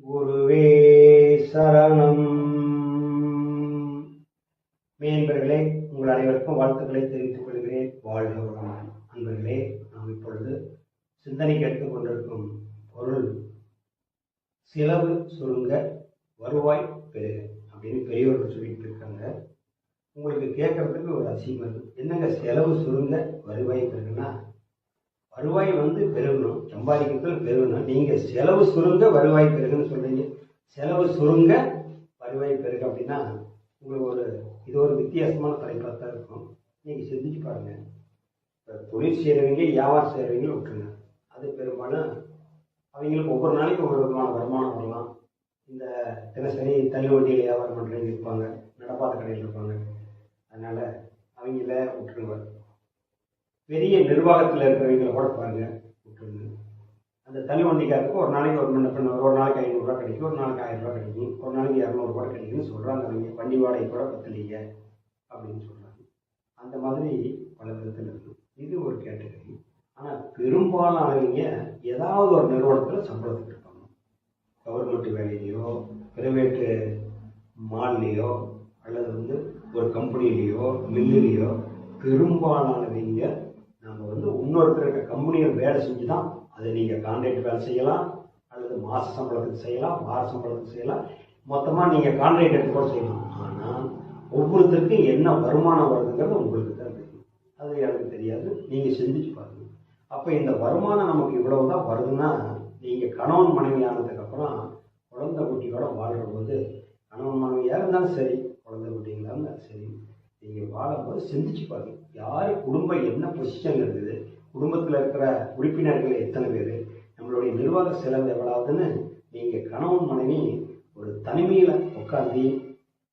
குருவே சரணம். மேன்பர்களே, உங்கள் அனைவருக்கும் வாழ்த்துக்களை தெரிவித்துக் கொள்கிறேன். வாழ்க வளமுடன். அன்பர்களே, நாம் இப்பொழுது சிந்தனைக்கு எடுத்துக் கொண்டிருக்கும் பொருள் செலவு சுருங்க வருவாய் பெருக அப்படின்னு பெரியவர்கள் சொல்லிட்டு இருக்காங்க. உங்களுக்கு கேட்கறதுக்கு ஒரு அதிசயம், என்னங்க செலவு சுருங்க வருவாய் பெருகுன்னா, வருவாய் பெருகணும், சம்பாதிக்கிறதுல பெருகணும். நீங்கள் செலவு சுருங்க வருவாய் பெருகுன்னு சொல்கிறீங்க. செலவு சுருங்க வருவாய் பெருகு அப்படின்னா உங்களுக்கு இது ஒரு வித்தியாசமான தலைப்பாக தான் இருக்கும். நீங்கள் சிந்திச்சு பாருங்கள். இப்போ தொழில் செய்கிறவங்க, வியாபாரம் செய்கிறவங்க விட்டுருங்க. அது பெரும்பாலும் அவங்களுக்கு ஒவ்வொரு நாளைக்கு ஒவ்வொரு விதமான வருமானம் வரலாம். இந்த தினசரி தள்ளு வண்டியில் வியாபாரம் பண்ணுறவங்க இருப்பாங்க, நடப்பாத கடையில் இருப்பாங்க. அதனால் அவங்கள விட்டுருங்க. பெரிய நிர்வாகத்தில் இருக்கிறவங்களை கூட பாருங்கள், விட்டுருங்க. அந்த தள்ளுவண்டிக்காருக்கு ஒரு நாளைக்கு ஒரு நாளைக்கு 500 ரூபா கிடைக்கும், ஒரு நாளைக்கு 1000 ரூபா கிடைக்கும், ஒரு நாளைக்கு 200 ரூபா கிடைக்குன்னு சொல்கிறாங்க. அவங்க வண்டி வாடகை கூட பத்தலைங்க அப்படின்னு சொல்கிறாங்க. அந்த மாதிரி பல விதத்தில் இருக்கும். இது ஒரு கேட்டகரி. ஆனால் பெரும்பாலானவங்க ஏதாவது ஒரு நிறுவனத்தில் சம்பளத்துக்கு இருப்பாங்க. கவர்மெண்ட் வேலையிலையோ, பிரைவேட்டு மால்லையோ, அல்லது ஒரு கம்பெனிலேயோ, மில்லுலேயோ பெரும்பாலானவங்க நம்ம இன்னொருத்தர் கம்பெனியில் வேலை செஞ்சு தான், அதை நீங்கள் கான்ட்ராக்ட் வேலை செய்யலாம், அல்லது மாத சம்பளத்துக்கு செய்யலாம், வார சம்பளத்துக்கு செய்யலாம், மொத்தமாக நீங்கள் கான்ட்ராக்ட் எடுத்து கூட செய்யலாம். ஆனால் ஒவ்வொருத்தருக்கும் என்ன வருமானம் வருதுங்கிறது உங்களுக்கு தான் தெரியும். அது எனக்கு தெரியாது. நீங்கள் சிந்திச்சு பாருங்கள். அப்போ இந்த வருமானம் நமக்கு இவ்வளவு தான் வருதுன்னா, நீங்கள் கணவன் மனைவி ஆனதுக்கப்புறம் குழந்தை குட்டியோட வாழ்கிற போது, கணவன் மனைவியாக இருந்தாலும் சரி, குழந்தை குட்டிங்களாக இருந்தாலும் சரி, நீங்கள் வாழும்போது சிந்திச்சு பாருங்கள். யார் குடும்பம் என்ன பொசிஷன் இருக்குது, குடும்பத்தில் இருக்கிற உறுப்பினர்கள் எத்தனை பேர், நம்மளுடைய நிர்வாக செலவு எவ்வளவுன்னு நீங்கள் கணவன் மனைவி ஒரு தனிமையில் உட்காந்து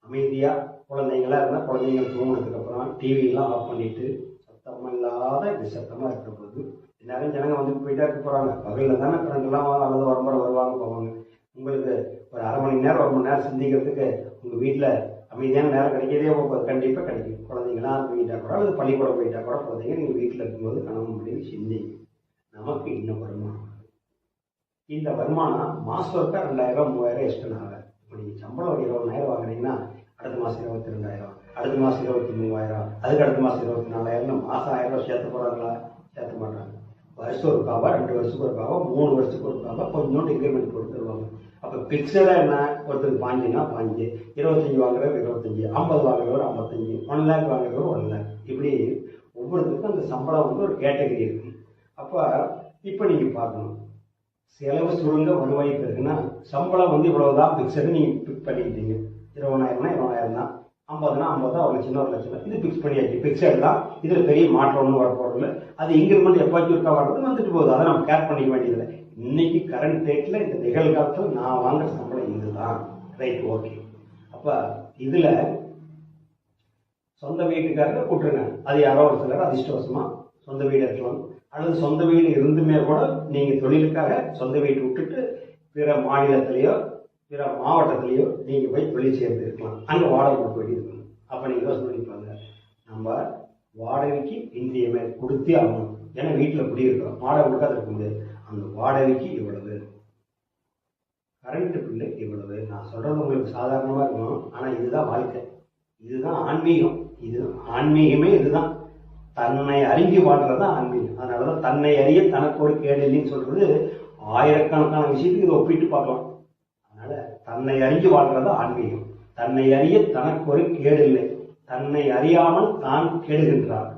அமைதியாக, குழந்தைங்களாக இருந்தால் குழந்தைங்க தூங்கினதுக்கப்புறம் டிவியெல்லாம் ஆஃப் பண்ணிவிட்டு சத்தமாக இல்லாத நிசத்தமாக இருக்கிற போது, நிறைய ஜனங்க போயிட்டே இருக்க போகிறாங்க. பகலில் தானே கரண்டெல்லாம் அல்லது வரம்பரை வருவாங்க போவாங்க. உங்களுக்கு ஒரு அரை மணி நேரம் 1 மணி நேரம் சிந்திக்கிறதுக்கு உங்கள் வீட்டில் அமைதியான நேரம் கிடைக்கிறதே கண்டிப்பாக கிடைக்கும். குழந்தைங்களாம் தூங்கிட்டா கூட, அல்லது பள்ளிக்கூடம் போயிட்டா கூட, குழந்தைங்க நீங்கள் வீட்டில் இருக்கும்போது கணவன் மனைவி சிந்திங்க. நமக்கு இன்னும் வருமானம், இந்த வருமானம் மாதம் இருக்கா 2000 3000 எக்ஸ்டன் ஆகாது. இப்போ நீங்கள் சம்பளம் 20,000 வாங்குறீங்கன்னா அடுத்த மாதம் 22,000, அடுத்த மாதம் 23,000, அதுக்கு அடுத்த மாதம் 24,000, மாதம் 1000 ரூபா சேர்த்து போகிறாங்களா? சேர்த்த மாட்டாங்க. வருஷம் ஒருக்காவா, 2 வருஷத்துக்கு ஒருக்காவா, 3 வருஷத்துக்கு ஒருக்காவா கொஞ்சோண்டு இன்க்ரிமெண்ட் போட்டு தருவாங்க. அப்போ பிக்சடாக என்ன, ஒருத்தருக்கு 5னா 5, 25 வாங்குறவர் 25, 50 வாங்குறவர் 55, 1 லேக் வாங்குறவர் 1 லேக், இப்படி ஒவ்வொருத்தருக்கும் அந்த சம்பளம் ஒரு கேட்டகரி இருக்குது. அப்போ இப்போ நீங்கள் பார்க்கணும், செலவு சுருங்க வருவாய் இருக்குன்னா சம்பளம் இவ்வளவுதான் பிக்சடு நீங்கள் பிக் பண்ணிக்கிட்டீங்க. 20,000னா 20,000 தான், 50னா 50 தான், 1 லட்சம் 1 லட்சம், இது பிக்ஸ் பண்ணியாச்சு. பிக்சடு தான், இதில் பெரிய மாற்றம் ஒன்றும் வரப்போறதில்லை. அது இன்க்ரிமெண்ட் எப்போச்சும் இருக்கா வர்றது வந்துட்டு போகுது. அதை நம்ம கேர் பண்ணிக்க வேண்டியதில்லை. இன்னைக்கு கரண்ட் டேட்டில் இந்த நிகழ்காலத்தில் நான் வாங்குற சம்பளம் இதுதான், ரைட், ஓகே. அப்போ இதில் சொந்த வீட்டுக்காரங்க கூட்டுருங்க. அது யாரோ ஒரு சிலர் அதிர்ஷ்டவசமாக சொந்த வீடு இருக்கலாம், அல்லது சொந்த வீடு இருந்துமே கூட நீங்கள் தொழிலுக்காக சொந்த வீட்டை விட்டுட்டு பிற மாநிலத்திலேயோ பிற மாவட்டத்திலேயோ நீங்கள் போய் தொழில் சேர்ந்து இருக்கலாம். அங்கே வாடகை கொடுக்க வேண்டியது இருக்கணும். அப்போ நீங்கள் யோசனை பண்ணிப்பாங்க, நம்ம வாடகைக்கு இன்றைய கொடுத்தே ஆகணும். ஏன்னா வீட்டில் குடியிருக்கிறோம், வாடகை கொடுக்காத இருக்க முடியாது. அந்த வாடகைக்கு இவ்வளவு, கரண்ட் பில்லு இவ்வளவு. நான் சொல்கிறது உங்களுக்கு சாதாரணமாக இருக்கணும், ஆனால் இதுதான் வாழ்க்கை, இதுதான் ஆன்மீகம். இது ஆன்மீகமே இதுதான். தன்னை அறிஞ்சு வாழ்றது தான் ஆன்மீகம். அதனால தான் தன்னை அறிய தனக்கு ஒரு கேடு இல்லைன்னு சொல்கிறது. ஆயிரக்கணக்கான விஷயத்துக்கு இதை ஒப்பிட்டு பார்க்கலாம். அதனால தன்னை அறிஞ்சு வாழ்றது ஆன்மீகம். தன்னை அறிய தனக்கு ஒரு கேடு இல்லை, தன்னை அறியாமல் தான் கெடுகின்றார்.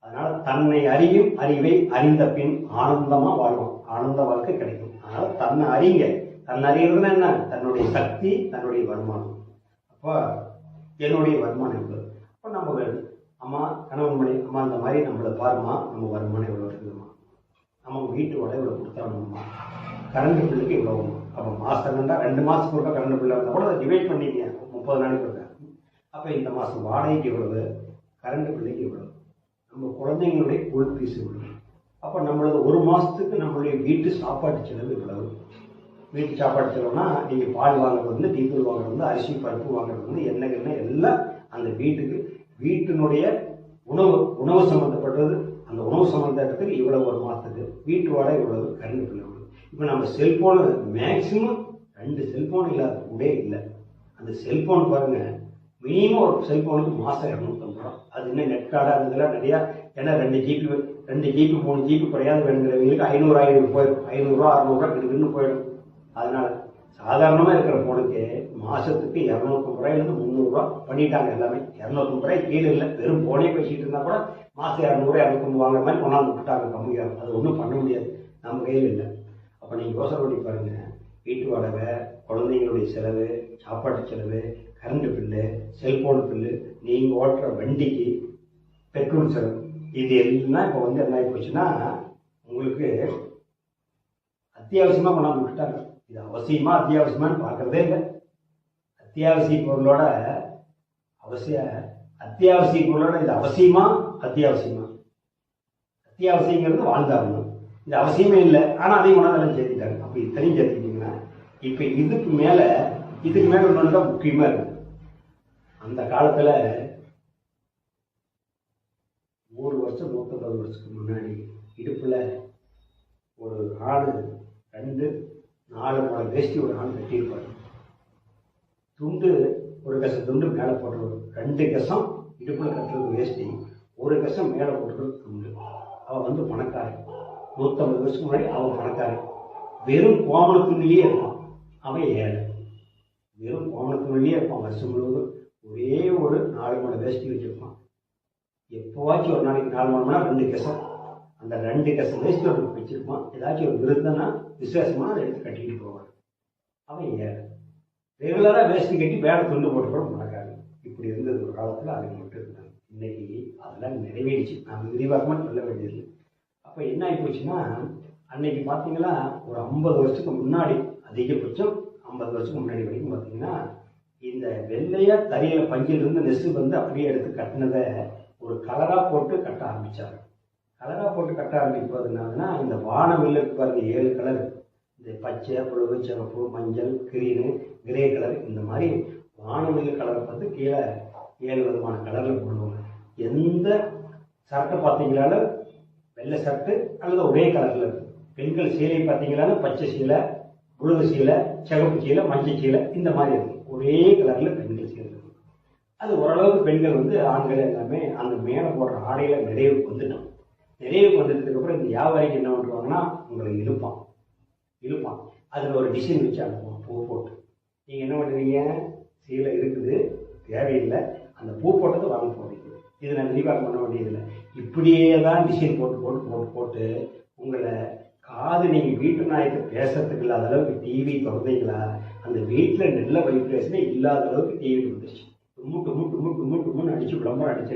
அதனால தன்னை அறியும் அறிவை அறிந்த பின் ஆனந்தமா வாழ்வோம், ஆனந்த வாழ்க்கை கிடைக்கும். அதனால தன்னை அறிங்க. தன்னை அறிகிறதுனா என்ன? தன்னுடைய சக்தி, தன்னுடைய வருமானம். அப்போ என்னுடைய வருமானம் எவ்வளவு? அப்போ நம்ம அம்மா, கணவன் மணி, அம்மா இந்த மாதிரி நம்மளை பாருமா, நம்ம வருமானம் எவ்வளோ இருக்குதுமா, நம்ம வீட்டு வாடகை இவ்வளோ கொடுத்தாங்கம்மா, கரண்ட் பில்லுக்கு இவ்வளோமா. அப்போ மாதம் இருந்தால் 2 மாதத்துக்கு ஒருக்கா கரண்ட் பில்லு இருந்தால் கூட அதை டிவைட் பண்ணிங்க, 30 நாளைக்கு இருக்கா. அப்போ இந்த மாதம் வாடகைக்கு இவ்வளவு, கரண்ட் பில்லுக்கு இவ்வளவு, நம்ம குழந்தைங்களுடைய ஸ்கூல் ஃபீஸ் இவ்வளவு. அப்போ நம்மளது ஒரு மாதத்துக்கு நம்மளுடைய வீட்டு சாப்பாட்டு செலவு இவ்வளவு. வீட்டு சாப்பாடு செலவுனா நீங்கள் பால் வாங்குறது, டீத்தூள் வாங்குறது, அரிசி பருப்பு வாங்குறது, எண்ணெய் எல்லாம் அந்த வீட்டுக்கு, வீட்டினுடைய உணவு சம்மந்தப்பட்டது. அந்த உணவு சம்மந்தப்பட்டதுக்கு இவ்வளவு ஒரு மாதத்துக்கு, வீட்டு வாடகை இவ்வளவு, கரண்ட் பில் இவ்வளவு. இப்போ நம்ம செல்ஃபோனு மேக்சிமம் 2 செல்போன் இல்லாத ஊரே இல்லை. அந்த செல்போன் பாருங்க, மினிமம் ஒரு செல்போனுக்கு மாதம் 250 ரூபா. அது இன்னும் நெட் கார்டு அதுக்கெல்லாம் நிறையா. ஏன்னா 2 ஜிபி 3 ஜிபி குறையாது வேணுங்கிறவங்களுக்கு 500 போயிடும். 500 600 கிடுக்குன்னு போயிடும். அதனால சாதாரணமாக இருக்கிற ஃபோனுக்கு மாதத்துக்கு 250 ரூபாயிலிருந்து 300 ரூபா பண்ணிட்டாங்க எல்லாமே. 250 ரூபாய் கீழே இல்லை. வெறும் ஃபோனே பேசிகிட்டு இருந்தால் கூட மாதம் 200 250 வாங்குற மாதிரி கொண்டாந்து விட்டாங்க கம்மியாக. அது ஒன்றும் பண்ண முடியாது, நம்ம கையில் இல்லை. அப்போ நீங்கள் யோசனை பண்ணி பாருங்கள். வீட்டு வாடகை, குழந்தைங்களுடைய செலவு, சாப்பாட்டு செலவு, கரண்ட் பில்லு, செல்ஃபோன் பில்லு, நீங்கள் ஓட்டுற வண்டிக்கு பெட்ரோல் செலவு, இது எல்லாம் இப்போ என்ன ஆகி போச்சுன்னா உங்களுக்கு அத்தியாவசியமாக கொண்டாந்து விட்டுட்டாங்க. இது அவசியமா அத்தியாவசியமானு பார்க்கறதே இல்லை. அத்தியாவசிய பொருளோட அத்தியாவசிய பொருளோட இது அவசியமா அத்தியாவசியங்கிறது வாழ்ந்தாகணும். இது அவசியமே இல்லை, ஆனால் அதையும் கொண்டாந்து சேர்த்துட்டாங்க. அப்போ இத்தனையும் சேர்த்துக்கிட்டீங்கன்னா இப்போ இதுக்கு மேலே ஒன்று தான் முக்கியமாக இருக்கு. அந்த காலத்தில் 100 வருஷம் 150 வருஷத்துக்கு முன்னாடி இடுப்பில் ஒரு ஆண் 2-4 முறை வேஷ்டி ஒரு ஆண் கட்டியிருப்பார். துண்டு ஒரு கசம் துண்டு மேலே போட்டுருவார். 2 கசம் இடுப்பில் கட்டுறது வேஷ்டி, ஒரு கசம் மேலே போட்டுறது துண்டு. அவன் பணக்காரன். 150 வருஷத்துக்கு முன்னாடி அவன் பணக்காரன். வெறும் கோமண துணிலேயே இருப்பான். அவன் ஏழை. வெறும் கோமண துணிலேயே இருப்பான். வருஷம் முழுவதும் ஒரே ஒரு 4 முறை வேஷ்டி வச்சுருப்பான். எப்போவாச்சும் ஒரு நாளைக்கு 4 மணி நேரம் 2 கசம், அந்த 2 கசம் வேஷ்டி ஒரு வச்சுருப்பான். ஏதாச்சும் ஒரு விருதுன்னா விசேஷமாக அதை எடுத்து கட்டிக்கிட்டு போவான். அவன் ஏழை. ரெகுலராக வேஷ்டி கட்டி வேலை துண்டு போட்டு கூட நடக்காது. இப்படி இருந்தது ஒரு காலத்தில். அது மட்டும் இருந்தாங்க. இன்னைக்கு அதெல்லாம் நிறைவேறிச்சு. நாம் விரிவாக்கமாக சொல்ல வேண்டியது. அப்போ என்ன ஆகி போச்சுன்னா, அன்னைக்கு பார்த்தீங்கன்னா ஒரு 50 வருஷத்துக்கு முன்னாடி, அதிகபட்சம் 50 வருஷத்துக்கு முன்னாடி வரைக்கும் பார்த்தீங்கன்னா, இந்த வெள்ளையாக தறியில் பஞ்சிலிருந்து நெசு அப்படியே எடுத்து கட்டினதை ஒரு கலராக போட்டு கட்ட ஆரம்பித்தாங்க. கலராக போட்டு கட்ட ஆரம்பிப்பதுனாலனா, இந்த வானவில்லுக்கு பாருங்க 7 கலர், இந்த பச்சை, புழுவு, சிவப்பு, மஞ்சள், கிரீனு, கிரே கலர், இந்த மாதிரி வானவில்லு கலரை பார்த்து கீழே 7 விதமான கலரில் போடுவாங்க. எந்த சட்டை பார்த்தீங்களாலும் வெள்ளை சட்டை அல்லது ஒரே கலரில் இருக்கும். பெண்கள் சீலை பார்த்தீங்களாலும் பச்சை சீலை, புழுவு சீலை, சிவப்பு சீலை, மஞ்சள் சீலை, இந்த மாதிரி இருக்கும். ஒரே கலரில் பெண்கள் சீலை இருக்கும். அது ஓரளவுக்கு பெண்கள் ஆண்கள் எல்லாமே அந்த மேலே போடுற ஆடையில் நிறைவுக்கு வந்துட்டோம். நிறைவுக்கு வந்ததுக்கப்புறம் இந்த வியாபாரிக்கு என்ன பண்ணுவாங்கன்னா, உங்களை இழுப்பான். அதில் ஒரு டிசைன் வச்சு அனுப்புவான், பூ போட்டு. நீங்கள் என்ன பண்ணுவீங்க, சீலை இருக்குது தேவையில்லை, அந்த பூ போட்டதை வாங்க போகிறீங்க. இது நான் விரிவாக்கம் பண்ண வேண்டியதில்லை. இப்படியே தான் டிசைன் போட்டு உங்களை காது நீங்கள் வீட்டு நாயத்தை பேசுறதுக்கு இல்லாத அளவுக்கு டிவி திறந்தீங்களா, அந்த வீட்டில் நல்ல வைப்ரேஷனே இல்லாத அளவுக்கு டிவி வந்துருச்சு. டும்முன்னு அடிச்சு விளம்பரம் அடிச்சு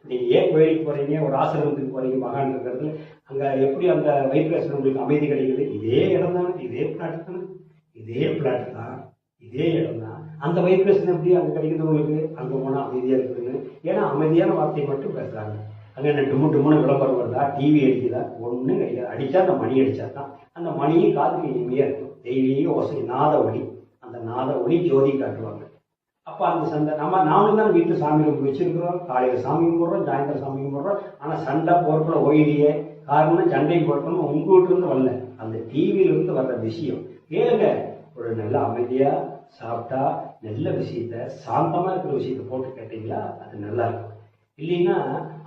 நீங்கள் ஏன் கோயிலுக்கு போகிறீங்க, ஒரு ஆசிரமத்துக்கு போகிறீங்க, மகான் இருக்கிறது, அங்கே எப்படி அந்த வைப்ரேஷன் உங்களுக்கு அமைதி கிடைக்குது? இதே இடம் தான், இதே பிளாட் தான், இதே இடம் தான். அந்த வைப்ரேஷன் எப்படி அங்கே கிடைக்குது உங்களுக்கு? அங்கே போனால் அமைதியாக இருக்குதுன்னு. ஏன்னா அமைதியான வார்த்தையை மட்டும் பேசுகிறாங்க. அங்கே என்ன டும்முன்னு விளம்பரம் வருதா, டிவி அடிக்குதா? ஒன்றும் கிடையாது. அடித்தா அந்த மணி அடித்தா தான் அந்த மணியும் காதுக்கு இனிமையாக இருக்கும். தெய்வீக ஓசை, நாத ஒளி. அந்த நாத ஒளி ஜோதி காட்டுவாங்க. அப்போ அந்த சண்டை நாமளும் தான் வீட்டில் சாமி ரூம் வச்சிருக்கிறோம். காலையில் சாமி கும்பிட்றோம், சாயந்தரம் சாமி கும்பிட்றோம். ஆனால் சண்டை போர்க்குள்ள ஓயிலியே காரணம் சண்டை போட்டணும் உங்கள்கிட்ட வரல, அந்த டிவியிலிருந்து வர்ற விஷயம் கேளுங்க. ஒரு நல்ல அமைதியாக சாப்பிட்டா நல்ல விஷயத்த, சாந்தமாக இருக்கிற விஷயத்த போட்டு கேட்டீங்களா, அது நல்லா இருக்கும். இல்லைன்னா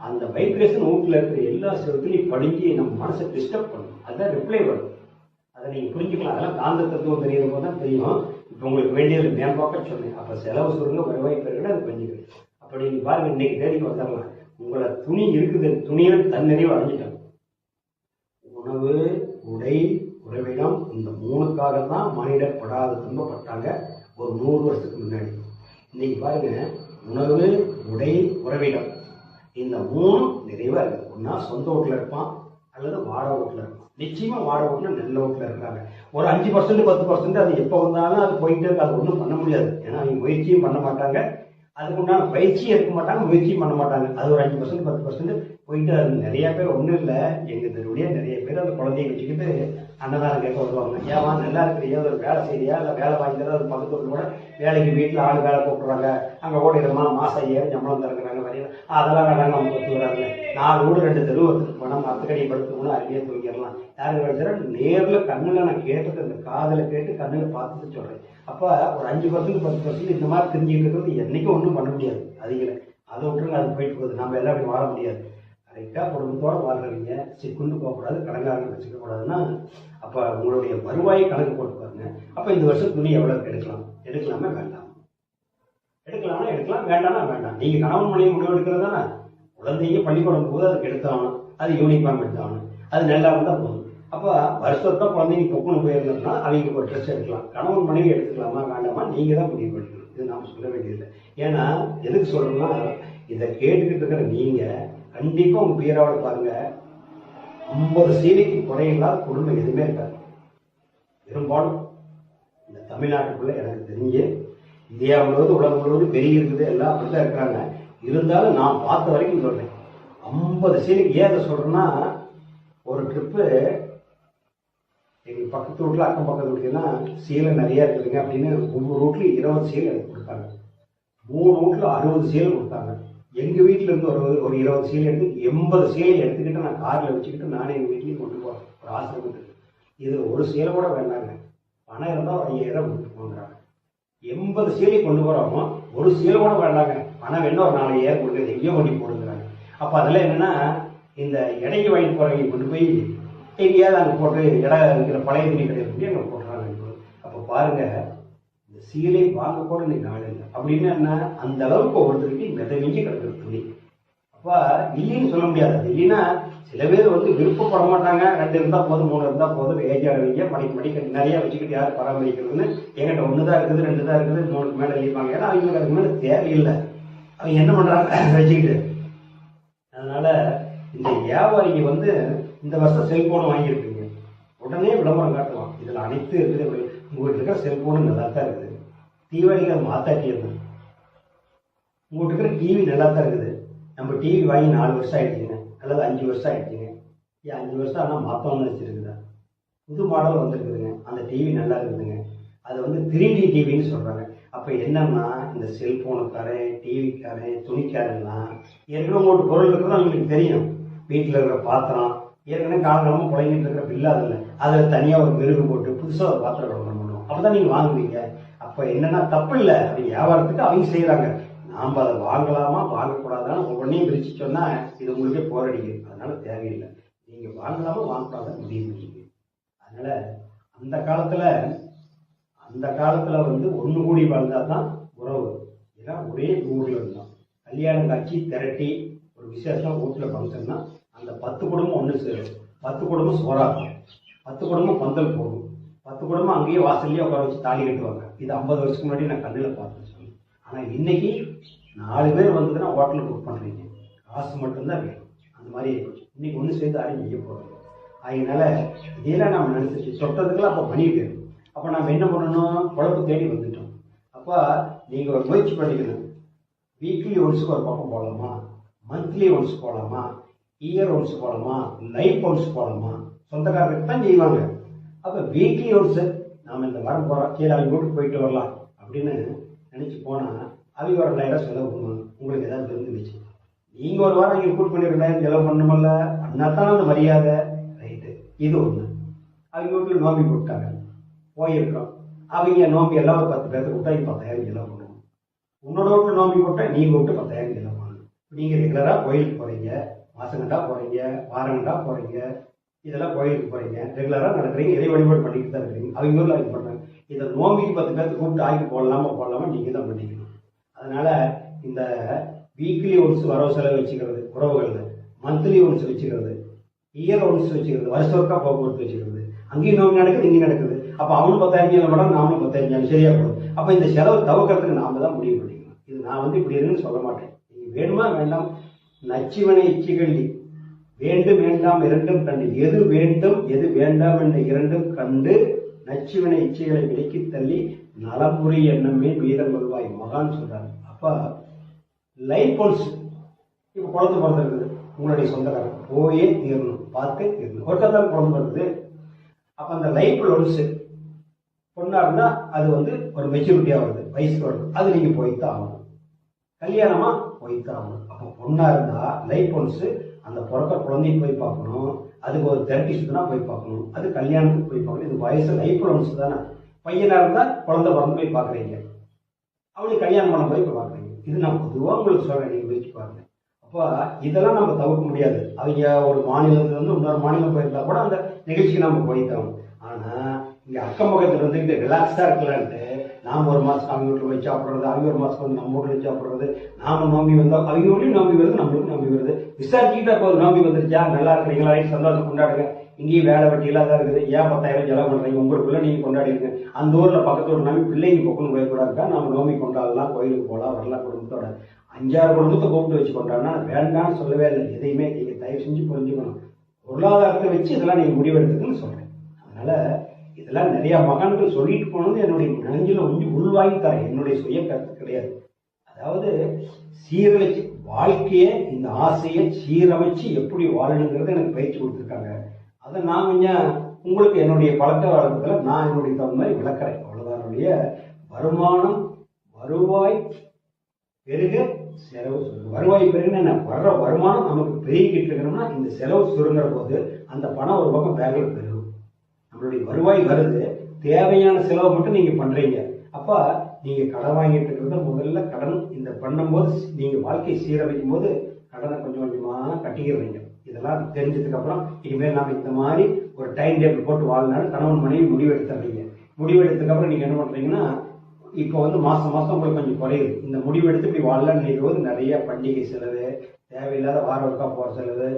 அந்த வைப்ரேஷன் வீட்டில் இருக்கிற எல்லா செவத்துலையும் படிஞ்சு நம்ம மனசை டிஸ்டர்ப் பண்ணணும். அதுதான் ரிப்ளை வரும். அதை நீங்கள் புரிஞ்சுக்கலாம். அதெல்லாம் காந்த தத்துவம் தெரியுற போது தான் தெரியும். இப்போ உங்களுக்கு வேண்டியது மேம்பாக்க சொன்னேன். அப்போ செலவு சொல்லுங்க, வருவாய் பெருகிட அது கொஞ்சிக்கணும். அப்போ நீங்கள் பாருங்கள், இன்னைக்கு தேடிக்கு வந்துடலாம். உங்களை துணி இருக்குது, துணியில் தன்னிறைவு அடைஞ்சிட்டாங்க. உணவு, உடை, உறவிடம், இந்த 3க்காக தான் மனிதர் படாத துன்பப்பட்டாங்க ஒரு 100 வருஷத்துக்கு முன்னாடி. இன்னைக்கு பாருங்க, உணவு, உடை, உறவிடம், இந்த 3 நிறைவாக இருக்குது. ஒன்றா சொந்த வீட்டில் இருப்பான் அல்லது வாடகை வீட்டில் இருப்பான். நிச்சயமாக வாடகை வீட்டில் நல்ல வீட்டில் இருக்காங்க. ஒரு 5% 10% அது எப்போ வந்தாலும் அது போயிட்டு இருக்கு. அது ஒன்றும் பண்ண முடியாது. ஏன்னா அவங்க முயற்சியும் பண்ண மாட்டாங்க, அதுக்குண்டான பயிற்சியும் எடுக்க மாட்டாங்க, முயற்சியும் பண்ண மாட்டாங்க. அது ஒரு 5% 10% போயிட்டு அது நிறைய பேர் ஒன்றும் இல்லை. எங்கள் தெருவுடைய நிறைய பேர் அந்த குழந்தைய வச்சுக்கிட்டு அன்னதானம் கேட்க வருவாங்க. ஏமா நல்லா இருக்கிறியா, ஒரு வேலை செய்யறியா, இல்லை வேலை வாங்கிக்கிறதா, அது பக்கத்து கூட வேலைக்கு வீட்டில் ஆள் வேலை கூப்பிட்றாங்க, அங்கே ஓடிடுமா, மாதம் 5000 சம்பளம் தருக்கிறாங்க, வரையும் அதெல்லாம் வேணாங்க, அவங்க ஒத்து வராங்க. 4 வீடு 2 தெரு பணம் மரத்துக்கடியை படுத்துக்கணும், அருமையாக தூங்கிடலாம். யாருக்கு வச்சுனா நேரில் கண்ணில் நான் கேட்டது, அந்த காதில் கேட்டு கண்ணில் பார்த்துட்டு சொல்கிறேன். அப்போ ஒரு 5% 10% இந்த மாதிரி தெரிஞ்சுக்கிட்டு இருக்கிறது என்றைக்கும் ஒன்றும் பண்ண முடியாது. அதிகல அதை விட்டுருங்க, அது போயிட்டு போகுது. நம்ம எல்லாம் அப்படி வாழ முடியாது. கரெக்டாக குடும்பத்தோடு வாழ்றீங்க, சிக்குண்டு போகக்கூடாது, கடங்காரங்க வச்சுக்கக்கூடாதுன்னா அப்போ உங்களுடைய வருவாயை கணக்கு போட்டு பாருங்க. அப்போ இந்த வருஷம் துணி எவ்வளோ எடுக்கலாமா வேண்டாம்? எடுக்கலாம்னா எடுக்கலாம், வேண்டாம்னா வேண்டாம். நீங்கள் கணவன் மனைவி முடிவு எடுக்கிறது தானே. குழந்தைங்க பள்ளிக்கூடம் போது அதுக்கு எடுத்தாகணும், அது யூனிஃபார்ம் எடுத்தாகணும், அது நல்லா இருந்தால் போதும். அப்போ வருஷத்தா குழந்தைங்க பொக்குன்னு போயிருந்தோம்னா அவங்க ஒரு ட்ரெஸ் எடுக்கலாம். கணவன் மனைவி எடுத்துக்கலாமா வேண்டாமா நீங்கள் தான் முடிவு பண்ணிக்கணும். இது நாம் சொல்ல வேண்டியதில்லை. ஏன்னா எதுக்கு சொல்கிறோம்னா, இதை கேட்டுக்கிட்டு இருக்கிற நீங்கள் கண்டிப்பாக உங்கள் பீராவில் பாருங்கள், 50 சீலைக்கு குறையில்லாத குடும்பம் எதுவுமே இருக்காது. பெரும்பாலும் இந்த தமிழ்நாட்டுக்குள்ளே எனக்கு தெரிஞ்சு இந்தியா முழுவதும் உலகம் முழுவதும் பெரிய இருக்குது, எல்லாம் அப்படித்தான் இருக்கிறாங்க. இருந்தாலும் நான் பார்த்த வரைக்கும் சொல்கிறேன், 50 சீலைக்கு. ஏன் அதை சொல்கிறேன்னா, ஒரு ட்ரிப்பு எங்கள் பக்கத்து வீட்டில் அக்கம் பக்கத்து வீட்டுலாம் சீலை நிறையா இருக்குதுங்க அப்படின்னு ஒவ்வொரு வீட்லையும் 20 சீலை எனக்கு கொடுத்தாங்க. 3 வீட்டில் 60 சீலை கொடுத்தாங்க. எங்கள் வீட்டில் இருந்து ஒரு 20 சீலை எடுத்து 80 சீலை எடுத்துக்கிட்டு நான் காரில் வச்சுக்கிட்டு நானே எங்கள் வீட்லேயும் கொண்டு போகிறேன் ஒரு ஆசிரமத்துக்கு. இதில் ஒரு சீலை கூட வேண்டாங்க, பணம் இருந்தால் 5000 கொடுத்து போங்கிறாங்க. 80 சீலை கொண்டு போகிறோமோ ஒரு சீலை கூட வேண்டாங்க, பணம் வேணும், ஒரு 4000 கொடுக்குறது எங்கேயோ கொண்டு போடுங்கிறாங்க. அப்போ அதெல்லாம் என்னென்னா, இந்த இடைக்கு வாங்கிட்டு போகிறவங்க கொண்டு போய் எங்கேயாவது அங்கே போட்டு இடம் இருக்கிற பழைய துணி கிடையாது அங்கே போட்டுறாங்க. அப்போ பாருங்கள், இந்த சீலை வாங்க கூட இன்னைக்கு நாள் இல்லை. அப்படின்னு என்ன, அந்த அளவுக்கு ஒவ்வொருத்தருக்கு மிதமிஞ்சி கிடக்குற துணி. அப்போ இல்லைன்னு சொல்ல முடியாது. அது இல்லைன்னா சில பேர் விருப்பப்பட மாட்டாங்க. 2 இருந்தால் போதும், 3 இருந்தால் போதும், ஏஜாடுவீங்க, மடிக்க நிறையா வச்சுக்கிட்டு யார் பராமரிக்கிறதுன்னு. என்கிட்ட 1 தான் இருக்குது, 2 தான் இருக்குது, 3க்கு மேலே எழுதிப்பாங்க. ஏன்னா அவங்களுக்கு அதுக்கு மேலே தேவையில்லை. அவங்க என்ன பண்ணுறாங்க வச்சுக்கிட்டு. அதனால இந்த வியாபாரிங்க இந்த வருஷம் செல்போன் வாங்கியிருக்கீங்க, உடனே விளம்பரம் காட்டுவான். இதில் அனைத்து இருக்குது. உங்கள்கிட்ட இருக்கிற செல்போனு நல்லா தான் இருக்குது, தீபாவளிக்கு அது மாத்தாட்டியது. உங்கள்கிட்ட இருக்கிற டிவி நல்லா தான் இருக்குது. நம்ம டிவி வாங்கி 4 வருஷம் ஆயிடுச்சுங்க, அல்லது 5 வருஷம் ஆயிடுச்சுங்க. ஏன் 5 வருஷம் ஆனால் மாற்றம்னு வச்சுருக்குதா? புது மாடல் வந்துருக்குதுங்க, அந்த டிவி நல்லா இருக்குதுங்க. அது 3D டிவின்னு சொல்கிறாங்க. அப்போ என்னன்னா, இந்த செல்ஃபோனுக்காரன், டிவிக்காரன், துணிக்காரன்லாம் ஏற்கனவே உங்கள்கிட்ட பொருள் இருக்கிறது அவங்களுக்கு தெரியும். வீட்டில் இருக்கிற பாத்திரம் ஏற்கனவே காலகாலமாக குழங்கிட்டு இருக்கிற பில்லாதில்லை, அதில் தனியாக ஒரு மெருகு போட்டு புதுசாக ஒரு பாத்திரம் கலப்படம் பண்ணுவோம். அப்போ தான் நீங்கள் வாங்குவீங்க. அப்போ என்னென்னா தப்பு இல்லை, அப்படி வியாபாரத்துக்கு அவங்க செய்கிறாங்க. நாம் அதை வாங்கலாமா வாங்கக்கூடாதான்னு ஒவ்வொன்றையும் பிரித்து சொன்னால் இது உங்களுக்கே போரடிக்குது. அதனால் தேவையில்லை. நீங்கள் வாங்கலாமா வாங்கக்கூடாதான் முடிவு பண்ணிங்க. அதனால் அந்த காலத்தில் ஒன்று கூடி வாழ்ந்தால் தான் உறவு. ஏன்னா ஒரே ஊரில் இருந்தோம். கல்யாணம் காட்சி திரட்டி ஒரு விசேஷம் வீட்டில் ஃபங்க்ஷன்னா அந்த 10 குடும்பம் ஒன்று சேரும். 10 குடும்பம் சோறாகும், 10 குடும்பம் பந்தல் போகும், 10 குடும்பம் அங்கேயே வாசல்லையே உட்கார வச்சு தாலி கட்டுவாங்க. இது 50 வருஷத்துக்கு முன்னாடி நான் கண்ணில் பார்த்தேன்னு சொல்லி. ஆனால் இன்னைக்கு 4 பேர் வந்ததுன்னா ஹோட்டலில் புக் பண்ணுறீங்க, காசு மட்டும்தான் வேணும். அந்த மாதிரி இன்னைக்கு ஒன்று சேர்ந்து யாரையும் செய்ய போகிறோம். அதனால இதெல்லாம் நம்ம நினைச்சிச்சு தொட்டதுக்கெல்லாம் அப்போ பண்ணிட்டு. அப்போ நம்ம என்ன பண்ணணும், குழப்ப தேடி வந்துட்டோம். அப்போ நீங்கள் ஒரு முயற்சி பண்ணிக்கணும். வீக்லி ஒன்ஸுக்கு ஒரு பக்கம் போகலாமா, மந்த்லி ஒன்ஸ் போகலாமா, இயர் ஒன்ஸ் போகலாமா, லைஃப் ஒன்ஸ் போகலாமா, சொந்தக்காரருக்கு தான் செய்வாங்க. அப்போ வீக்லி ஒன்ஸு நாம் இந்த வாரம் போகிறோம், சரி அவங்க வீட்டுக்கு போயிட்டு வரலாம் அப்படின்னு நினச்சி போனால் அவங்க ஒரு 2000 செலவு பண்ணுவாங்க. உங்களுக்கு ஏதாவது இருந்து வச்சு நீங்கள் ஒரு வாரம் இங்கே கூட்டு பண்ணி 2000 செலவு பண்ணணுமில்ல, அதனால்தான் அந்த மரியாதை. ரைட்டு, இது ஒன்று. அவங்க வீட்டில் நோம்பி போட்டாங்க, போயிருக்கிறோம். அவங்க நோம்பி எல்லாம் ஒரு 10 பேருக்கு விட்டா 10,000 செலவு பண்ணுவோம். உன்னோட வீட்டில் நோம்பி போட்டால் நீங்கள் விட்டு 10,000 செலவு பண்ணணும். நீங்கள் ரெகுலராக கோயிலுக்கு போகிறீங்க, மாசங்கண்டா போகிறீங்க, வாரங்கண்டா போகிறீங்க, இதெல்லாம் கோயிலுக்கு போகிறீங்க, ரெகுலராக நடக்கிறீங்க, இறை வழிபாடு பண்ணிக்கிட்டு தான் இருக்கிறீங்க. அவங்க ஊரில் அவங்க பண்ணுறாங்க. இதை நோம்பிக்கு 10 பேருக்கு கூப்பிட்டு ஆக்கி போடலாமா நீங்கள் தான் பண்ணிக்கணும். அதனால் இந்த வீக்லி ஒன்ஸ் வரவு செலவு வச்சுக்கிறது உறவுகளில், மந்த்லி ஒன்ஸ் வச்சுக்கிறது, இயர் ஒன்ஸ் வச்சுக்கிறது, வருஷம் போக்குவரத்து வச்சுக்கிறது. அங்கேயும் நோம்பி நடக்குது, இங்கேயும் நடக்குது. அப்போ அவனும் 10,000 படம், நாமளும் 10,000 சரியா போடும். அப்போ இந்த செலவு தவிர்க்கிறதுக்கு நாம தான் முடிவு பண்ணிக்கணும். இது நான் இப்படி இருக்குன்னு சொல்ல மாட்டேன். நீங்கள் வேணுமா வேண்டாம், நச்சுவனை இச்சிகள் வேண்டும் வேண்டாம் இரண்டும் கண்டு, எது வேண்டும் எது வேண்டாம் என்ற இரண்டும் கண்டு நச்சுவனை இச்சைகளை விலக்கி தள்ளி நலமுறை எண்ணமே வீரம் கொள்வாய் மகான் சொல்றாங்க. அப்போ லைஃப் ஒன்ஸ், இப்போ குழந்தை பிறந்திருக்குது, உங்களுடைய சொந்தக்காரன் போயே தீரணும், பார்த்தே தீரணும். ஒருத்தான் குழந்தை பிறகுது. அப்போ அந்த லைஃப் ஒன்ஸ் பொண்ணா இருந்தால் அது ஒரு மெச்சூரிட்டியாக வருது, வயசுக்கு வருது, அது நீங்கள் போய்த்தான் ஆகணும். கல்யாணமா போய்த்தான் ஆகணும். அப்போ பொண்ணா இருந்தால் லைஃப் ஒன்ஸ் அந்த பிறக்க குழந்தைய போய் பார்க்கணும், அதுக்கு ஒரு தெரபிஸ்ட்னா போய் பார்க்கணும், அது கல்யாணத்துக்கு போய் பார்க்கணும். இது வயசு லைஃப்ல ஒன்ஸ் தானே. பையனாக இருந்தால் குழந்தை பிறந்து போய் பார்க்குறீங்க, அவனுக்கு கல்யாணம் பண்ண போய் பார்க்குறீங்க. இது நான் பொதுவாக உங்களுக்கு சொல்கிறேன், நீங்கள் வச்சு பாருங்க. அப்போ இதெல்லாம் நம்ம தவிர்க்க முடியாது. அவங்க ஒரு மாநிலத்திலேருந்து இன்னொரு மாநிலம் போயிருந்தா கூட அந்த நிகழ்ச்சிக்கு நம்ம போய்த்தோம். ஆனால் இங்கே அக்கம் பக்கத்தில் இருந்துக்கிட்டு ரிலாக்ஸாக இருக்கலான்ட்டு நாம் ஒரு மாதம் அவங்க வீட்டில் போய் சாப்பிட்றது, அவங்க ஒரு மாதம் வந்து நம்ம வீட்டில் சாப்பிட்றது, நாம் நோம்பி வந்தால் அவங்க வீட்லையும் நோம்பி வருது, நம்மளுக்கும் நோம்பி வருது. விசாரிச்சுக்கிட்டா போதும், நோம்பி வந்துருச்சா, நல்லா இருக்கிறீங்களா, சந்தோஷம் கொண்டாடுங்க. இங்கேயும் வேலை வெட்டியெல்லாம் தான் இருக்குது, ஏன் 10,000 செலவு பண்ணுறீங்க, உங்களுக்குள்ள நீங்கள் கொண்டாடிடுங்க. அந்த ஊரில் பக்கத்து ஊர் நோம்பி பிள்ளைங்க பொக்குன்னு போயக்கூடாதுக்கா, நம்ம நோம்பி கொண்டாடலாம், கோயிலுக்கு போகலாம், வரலாம் குடும்பத்தோட. 5-6 குடும்பத்தை கூப்பிட்டு வச்சு கொண்டாடினா வேண்டான்னு சொல்லவே இல்லை. எதையுமே நீங்கள் தயவு செஞ்சு புரிஞ்சுக்கணும். பொருளாதாரத்தை வச்சு இதெல்லாம் நீங்கள் முடிவெடுத்துக்குன்னு சொல்கிறேன். அதனால் இதெல்லாம் நிறையா மகான்கள் சொல்லிட்டு போனது என்னுடைய நெஞ்சில் உள்வாங்கி தரேன், என்னுடைய சுய கருத்து கிடையாது. அதாவது சீரழிச்சு வாழ்க்கையை, இந்த ஆசையை சீரமைச்சு எப்படி வாழணுங்கிறத எனக்கு பயிற்சி கொடுத்துருக்காங்க. அதை நான் கொஞ்சம் உங்களுக்கு என்னுடைய பழக்க வழக்கத்தில் நான் என்னுடைய தகுந்த மாதிரி விளக்குறேன், அவ்வளோதான். என்னுடைய வருமானம், வருவாய் பெருக செலவு சுருங்க. வருவாய் பெருகுன்னு என்ன, வர்ற வருமானம் நமக்கு பெருகிக்கிட்டு இருக்கணும்னா இந்த செலவு சுருங்குற போது அந்த பணம் ஒரு பக்கம் பேங்கில் பெருகும். நம்மளுடைய வருவாய் வருது, தேவையான செலவு மட்டும் நீங்கள் பண்ணுறீங்க. அப்போ நீங்கள் கடன் வாங்கிட்டு இருக்கிறத முதல்ல கடன் இந்த பண்ணும்போது நீங்கள் வாழ்க்கையை சீரமைக்கும் போது கடனை கொஞ்சம் கொஞ்சமாக கட்டிக்கிறீங்க. இதெல்லாம் தெரிஞ்சதுக்கப்புறம் இனிமேல் நாம் இந்த மாதிரி ஒரு டைம் டேபிள் போட்டு வாழ்னாலும் கணவன் மனைவி முடிவெடுத்துறீங்க. முடிவெடுத்ததுக்கப்புறம் நீங்கள் என்ன பண்ணுறீங்கன்னா, இப்போ வந்து மாதம் மாதம் உங்களுக்கு கொஞ்சம் குறையுது. இந்த முடிவெடுத்து இப்படி வாழலான்னு நினைக்கும் நிறைய பண்டிகை செலவு, தேவையில்லாத வார ஒருக்கா போகிற செலவு,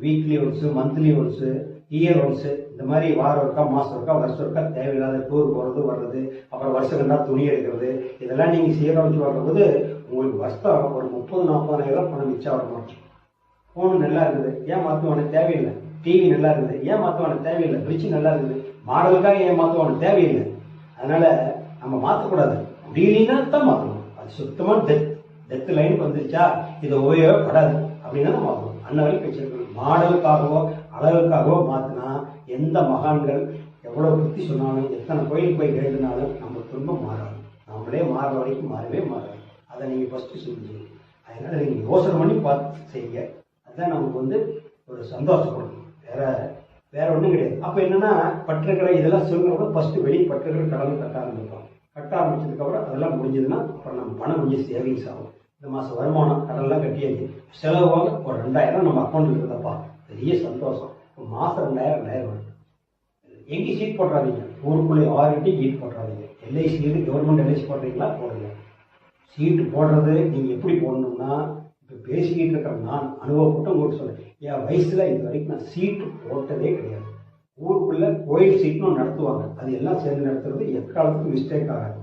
weekly once, monthly once, year once, இந்த மாதிரி வாரம் ஒருக்கா, மாதம் ஒருக்கா, வருஷம் ஒருக்கா தேவையில்லாத டூர் போகிறது வர்றது, அப்புறம் வருஷம் ரெண்டா துணி எடுக்கிறது, இதெல்லாம் நீங்கள் சீரமைச்சு வரும்போது உங்களுக்கு வருஷம் ஒரு 30-40,000 பணம் மிச்சம் வரணும். ஃபோனு நல்லா இருக்குது, ஏன் மாற்றுவானு தேவையில்லை. டிவி நல்லா இருக்குது, ஏன் மாற்றுவானு தேவையில்லை. ஃப்ரிட்ஜ் நல்லா இருக்குது, மாடலுக்காக ஏன் மாற்றுவானு தேவையில்லை. அதனால் நம்ம மாற்றக்கூடாது, முடியலன்னா தான் மாற்றணும். அது சுத்தமாக டெத் லைனுக்கு வந்துருச்சா, இதை உபயோகப்படாது அப்படின்னா தான் மாற்றணும். அன்ன வரைக்கும் வச்சிருக்கணும். மாடலுக்காகவோ அளவுக்காகவோ மாற்றினா எந்த மகான்கள் எவ்வளோ புத்தி சொன்னாலும், எத்தனை கோயிலுக்கு போய் கேட்டுனாலும் நம்ம துன்பம் மாறாது. நம்மளே மாறுற வரைக்கும் மாறவே மாறாது. அதை நீங்கள் ஃபஸ்ட்டு செஞ்சு, அதனால் நீங்கள் யோசனை பண்ணி பார்த்து செய்யுங்க. அதுதான் நமக்கு வந்து ஒரு சந்தோஷம் கொடுக்கும். வேற ஒன்றும் கிடையாது. அப்போ என்னென்னா, பற்றுக்கடை இதெல்லாம் சொல்லுங்க, ஃபஸ்ட்டு வெளியே பற்றுக்கடை கடனை கட்ட ஆரம்பிப்போம். கட்ட ஆரம்பிச்சதுக்கப்புறம் அதெல்லாம் முடிஞ்சதுன்னா அப்புறம் நம்ம பணம் கொஞ்சம் சேவிங்ஸ் ஆகும். இந்த மாதம் வருமானம் கடன்லாம் கட்டியாச்சு, செலவாக ஒரு 2,000 நம்ம அக்கௌண்ட்டில் இருக்குதப்பா, பெரிய சந்தோஷம். ஒரு மாதம் 2,000 வரும். எங்கேயும் சீட் போட்டுறாதீங்க, ஊருக்குள்ளே 6 சீட் போட்டுறாதீங்க. எல்ஐசி கவர்மெண்ட் எல்ஐசி போடுறீங்களா போடுங்க. சீட்டு போடுறது நீங்கள் எப்படி போடணும்னா, இப்போ பேசிக்கிட்டு இருக்கிற நான் அனுபவப்பட்டு உங்களுக்கு சொல்கிறேன். என் வயசில் இது வரைக்கும் நான் சீட்டு போட்டதே கிடையாது. ஊருக்குள்ளே கோயில் சீட்டும் நடத்துவாங்க, அது எல்லாம் சேர்ந்து நடத்துறது எக்காலத்துக்கும் மிஸ்டேக் ஆகாது.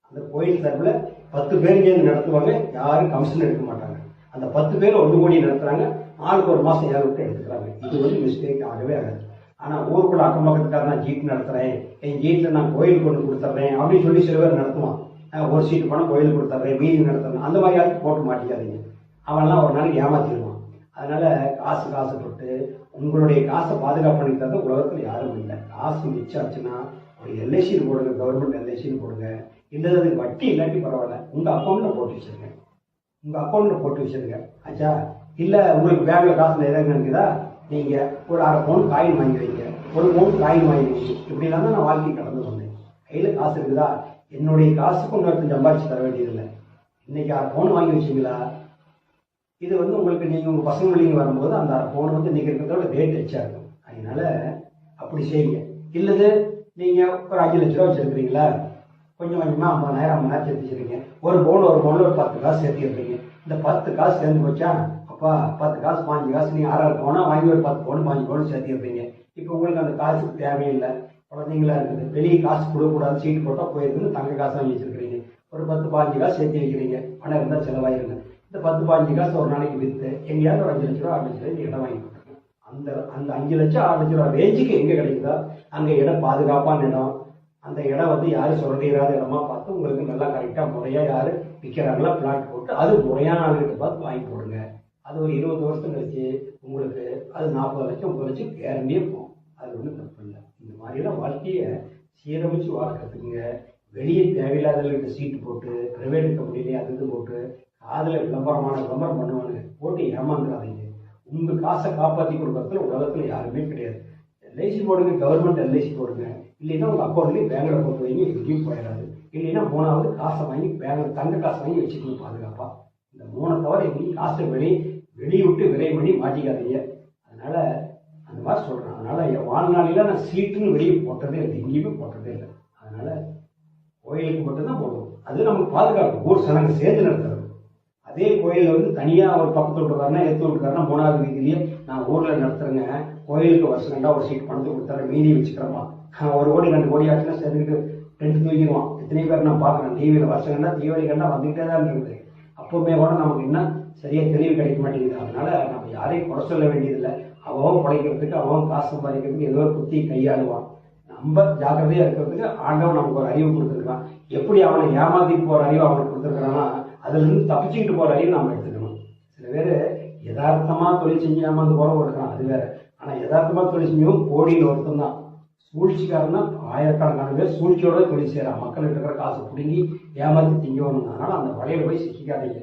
அந்த கோயில் சார்பில் 10 பேர் சேர்ந்து நடத்துவாங்க, யாரும் கமிஷன் எடுக்க மாட்டாங்க. அந்த 10 பேர் 1 கோடி நடத்துகிறாங்க, ஆளுக்கு ஒரு மாதம் 7 விட்டு எடுத்துக்கிறாங்க. இது வந்து மிஸ்டேக் ஆகவே ஆகாது. ஆனால் ஊருக்குள்ள அக்கம் பக்கத்துக்காக நான் ஜீட் நடத்துகிறேன், என் ஜீட்டில் நான் கோயில் கொண்டு கொடுத்துட்றேன் அப்படின்னு சொல்லி சில பேர் நடத்துவான். ஒரு சீட்டு பணம் கோயில் கொடுத்துட்றேன், மீதி நடத்துறேன், அந்த மாதிரி ஆளுக்கு போட்டு மாட்டிக்காதீங்க. அவன்லாம் ஒரு நாளைக்கு ஏமாற்றிடுவான். அதனால் காசுப்பட்டு உங்களுடைய காசை பாதுகாப்பு பண்ணி தரது உலகத்தில் யாரும் இல்லை. காசு மிச்சாச்சுன்னா ஒரு எல்ஐசின்னு போடுங்க, கவர்மெண்ட் எல்ஐசின்னு போடுங்க. இல்லை அதுக்கு வட்டி இல்லாட்டி பரவாயில்ல, உங்கள் அக்கௌண்ட்டில் போட்டு வச்சுருங்க. உங்கள் அக்கௌண்ட்டில் போட்டு வச்சுருங்க ஆச்சா. இல்லை உங்களுக்கு பேங்கில் காசு நிறைய நினைக்குதா, நீங்கள் ஒரு 1/2 பவுன் காயின் வாங்கி வைங்க, 1 பவுன் காயின் வாங்கி வைங்க. இப்படிலாம் தான் நான் வாழ்க்கை கடந்து வந்தேன். கையில் காசு இருக்குதா, என்னுடைய காசுக்கு ஒன்று சம்பாதிச்சு தர வேண்டியதில்லை. இன்றைக்கி 1/2 பவுன் வாங்கி வச்சிங்களா, இது வந்து உங்களுக்கு நீங்கள் உங்கள் பசங்க வெளியே வரும்போது அந்த 1/2 பவுன் வந்து இன்றைக்கி இருக்கிறதோட ரேட் எச்சா இருக்கும். அதனால் அப்படி செய்யுங்க. இல்லது நீங்கள் ஒரு 5 லட்ச ரூபா வச்சுருக்கிறீங்களா, கொஞ்சம் கொஞ்சமாக 50,000 சேர்த்து வச்சுருக்கீங்க. ஒரு பவுனில் ஒரு 10 காசு சேர்த்துக்கிறீங்க. இந்த 10 காசு சேர்ந்து போச்சா, அப்பா 10 காசு 5 காசு நீங்கள் 6 பவுனாக வாங்கி ஒரு 10 பவுன் 5 பவுன் சேர்த்துக்கிறீங்க. இப்போ உங்களுக்கு அந்த காசுக்கு தேவையில்லை, குழந்தைங்களா இருக்குது, வெளியே காசு கொடுக்கக்கூடாது, சீட்டு போட்டால் போயிருக்குன்னு தங்க காசு வாங்கி வச்சுருக்கிறீங்க. ஒரு 10-15 காசு சேர்த்து வைக்கிறீங்க, பணம் இருந்தால் செலவாயிருங்க. இந்த 10-15 காசு ஒரு நாளைக்கு விற்று எங்கேயாவது ஒரு 5 லட்ச ரூபா 6 லட்ச ரூபாய் இடம் வாங்கி கொடுத்துருங்க. அந்த 5 லட்சம் 6 லட்ச ரூபா ரேஞ்சுக்கு எங்கே கிடைக்குதோ அங்கே இடம் பாதுகாப்பான இடம், அந்த இடம் வந்து யாரும் சொல்லிடாத இடமா பார்த்து உங்களுக்கு நல்லா கரெக்டாக முறையாக யார் விற்கிறாங்களா பிளாட் போட்டு அது முறையான ஆளுகிட்ட பார்த்து வாங்கி போடுங்க. அது ஒரு 20 வருஷம் கழிச்சு உங்களுக்கு அது 40 லட்சம் 30 லட்சம் கேரண்டியே போகும். அது ஒன்றும் தப்பு இல்லை. இந்த மாதிரிலாம் வாழ்க்கையை சீரமைச்சு வாழ்க்கிறதுக்குங்க. வெளியே தேவையில்லாதவர்கிட்ட சீட்டு போட்டு பிரைவேட் கம்பெனிலேயே அது போட்டு காதில் விளம்பரம் பண்ணுவானுங்க, போட்டு ஏமாந்துடாதீங்க. உங்க காசை காப்பாற்றி கொடுக்கறதுல உலகத்துல யாருமே கிடையாது. எல்ஐசி போடுங்க, கவர்மெண்ட் எல்ஐசி போடுங்க, இல்லைன்னா உங்க அக்கௌண்ட்லேயும் பேங்கில் போட்டு வைங்க, எங்கேயும் போயிடாது. இல்லைன்னா 3வது காசை வாங்கி பேங்கில் தங்க காசை வாங்கி வச்சுக்கணும் பாதுகாப்பா. இந்த 3 தவிர எங்கேயும் காசை வெளியே விட்டு விரை பண்ணி மாட்டிக்காதீங்க. அதனால அந்த மாதிரி சொல்றேன். அதனால என் வாழ்நாளில நான் சீட்டுன்னு வெளியே போட்டதே இல்லை, எங்கேயுமே போட்டதே இல்லை. அதனால கோயிலுக்கு மட்டும்தான் போடுவோம். அது நமக்கு பாதுகாப்பு, ஊர் சனங்க சேர்ந்து நடத்துறது. அதே கோயிலில் வந்து தனியாக ஒரு பக்கத்து விட்டுருக்காருன்னா எடுத்து விட்டுருக்காருன்னா 3வது வீதியிலேயே நான் ஊரில் நடத்துறேங்க, கோயிலுக்கு வருஷம் கண்டா ஒரு சீட் பணத்தை கொடுத்தாரு, மீதி வச்சுக்கிறோமா, 1 கோடி 2 கோடி ஆச்சுன்னா சேர்ந்துக்கிட்டு 2 தூக்கிடுவான். எத்தனை பேர் நான் பார்க்குறேன் டிவியில், வருஷம் கண்டா தீபாவளி கண்டா வந்துகிட்டே தான் இருக்குது. அப்போவுமே கூட நமக்கு என்ன சரியா தெளிவு கிடைக்க மாட்டேங்குது. அதனால நம்ம யாரையும் குறை சொல்ல வேண்டியதில்லை. அவன் படைக்கிறதுக்கு, அவன் காசு சம்பாதிக்கிறதுக்கு ஏதோ ஒரு புத்தி கையாளுவான். நம்ம ஜாக்கிரதையா இருக்கிறதுக்கு ஆண்டவன் நமக்கு ஒரு அறிவு கொடுத்துருக்கான். எப்படி அவனை ஏமாத்திட்டு போற அறிவு அவனுக்கு கொடுத்துருக்கான்னா, அதுல இருந்து தப்பிச்சுக்கிட்டு போற அறிவு நாம எடுத்துக்கணும். சில பேர் யதார்த்தமா தொழில் செஞ்சு ஏமாந்து போறவங்க இருக்கான், அது வேற. ஆனா யதார்த்தமா தொழில் செஞ்சவங்க கோடியில் ஒருத்தம் தான். சூழ்ச்சிக்காரன்னா ஆயிரக்கணக்கான பேர் சூழ்ச்சியோட தொழில் செய்யறான். மக்கள்கிட்ட இருக்கிற காசு பிடுங்கி ஏமாத்தி திங்கணும். அதனால அந்த வலையில போய் சிக்கிக்காதீங்க,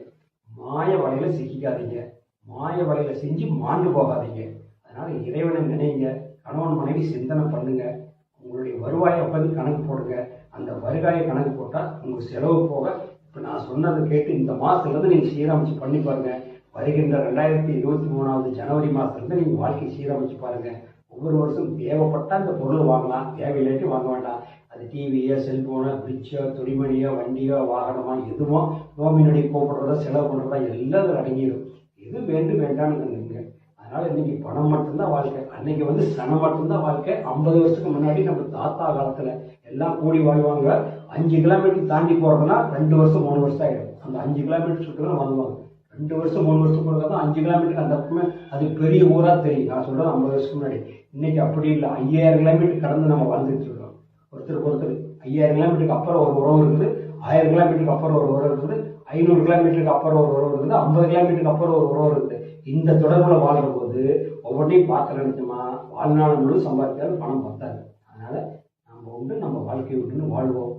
மாய வலையில சிக்கிக்காதீங்க, மாய வலையில செஞ்சு மாண்டு போகாதீங்க. அதனால இறைவனை நினைங்க, கணவன் மனைவி சிந்தனை பண்ணுங்க, உங்களுடைய வருவாயை பற்றி கணக்கு போடுங்க. அந்த வருவாயை கணக்கு போட்டால் உங்கள் செலவு போக, இப்போ நான் சொன்னதை கேட்டு இந்த மாதத்துலேருந்து நீங்கள் சீரமைச்சு பண்ணி பாருங்க. வருகின்ற 2023 ஜனவரி மாதத்துலேருந்து நீங்கள் வாழ்க்கை சீரமைச்சு பாருங்க. ஒவ்வொரு வருஷம் தேவைப்பட்டால் இந்த பொருள் வாங்கலாம், தேவையில்லாட்டி வாங்க வேண்டாம். அது டிவியோ, செல்போனோ, ஃப்ரிட்ஜோ, துணிமணியோ, வண்டியோ, வாகனமோ, எதுவோ நோமினடி கூப்பிடுறதோ செலவு பண்ணுறதோ எல்லாம் அதில் அடங்கிடும். எது வேண்டும் வேண்டாம்னு நினைங்க. அதனால இன்னைக்கு பணம் மட்டும்தான் வாழ்க்கை, அன்னைக்கு வந்து சனம் மட்டும்தான் வாழ்க்கை. 50 வருஷத்துக்கு முன்னாடி நம்ம தாத்தா காலத்துல எல்லாம் கூடி வாழ்வாங்க. 5 கிலோமீட்டர் தாண்டி போறதுன்னா 2 வருஷம் 3 வருஷம் ஆயிடும். அந்த 5 கிலோமீட்டர் சுற்றுலாம் வருவாங்க. 2 வருஷம் 3 வருஷம் போறதுதான் 5 கிலோமீட்டர். அந்த பக்கமே அது பெரிய ஊரா தெரியும். நான் சொல்றது 50 வருஷத்துக்கு முன்னாடி. இன்னைக்கு அப்படி இல்லை, 5000 கிலோமீட்டர் கடந்து நம்ம வாழ்ந்துட்டு இருக்கோம். ஒருத்தருக்கு ஒருத்தர் 5000 கிலோமீட்டருக்கு அப்புறம் ஒரு உறவு இருக்குது, 1000 கிலோமீட்டருக்கு அப்புறம் ஒரு உறவு இருக்குது, 500 கிலோமீட்டருக்கு அப்புறம் ஒரு உறவு இருக்குது, 50 கிலோமீட்டருக்கு அப்புறம் ஒரு உறவு இருக்குது. இந்த தொடர்புல வாழ்ற போது ஒவ்வொன்றையும் பார்க்க நினைச்சோமா, வாழ்நாள் முழு சம்பாதித்தாலும் பணம் பத்தாது. அதனால நம்ம உண்டு நம்ம வாழ்க்கையை விட்டுன்னு வாழ்வோம்,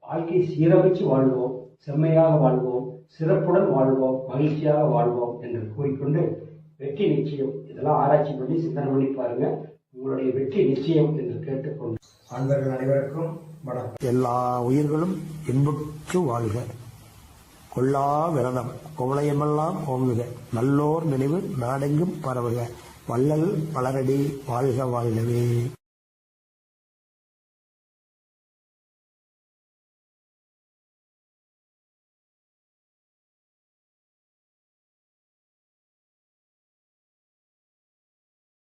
வாழ்க்கையை சீரமைச்சு வாழ்வோம், செம்மையாக வாழ்வோம், சிறப்புடன் வாழ்வோம், மகிழ்ச்சியாக வாழ்வோம் என்று கூறிக்கொண்டு, வெற்றி நிச்சயம். இதெல்லாம் ஆராய்ச்சி பண்ணி சிந்தனை பண்ணி பாருங்க, உங்களுடைய வெற்றி நிச்சயம் என்று கேட்டுக்கொண்டு அன்பர்கள் அனைவருக்கும் வணக்கம். எல்லா உயிர்களும் இன்புற்று வாழ்க, கொல்லா விரதம் குவளையமெல்லாம் ஓங்குக, நல்லோர் நினைவு நாடெங்கும் பரவுக, வள்ளல் பலரடி வாழ்க வாழ்கவே.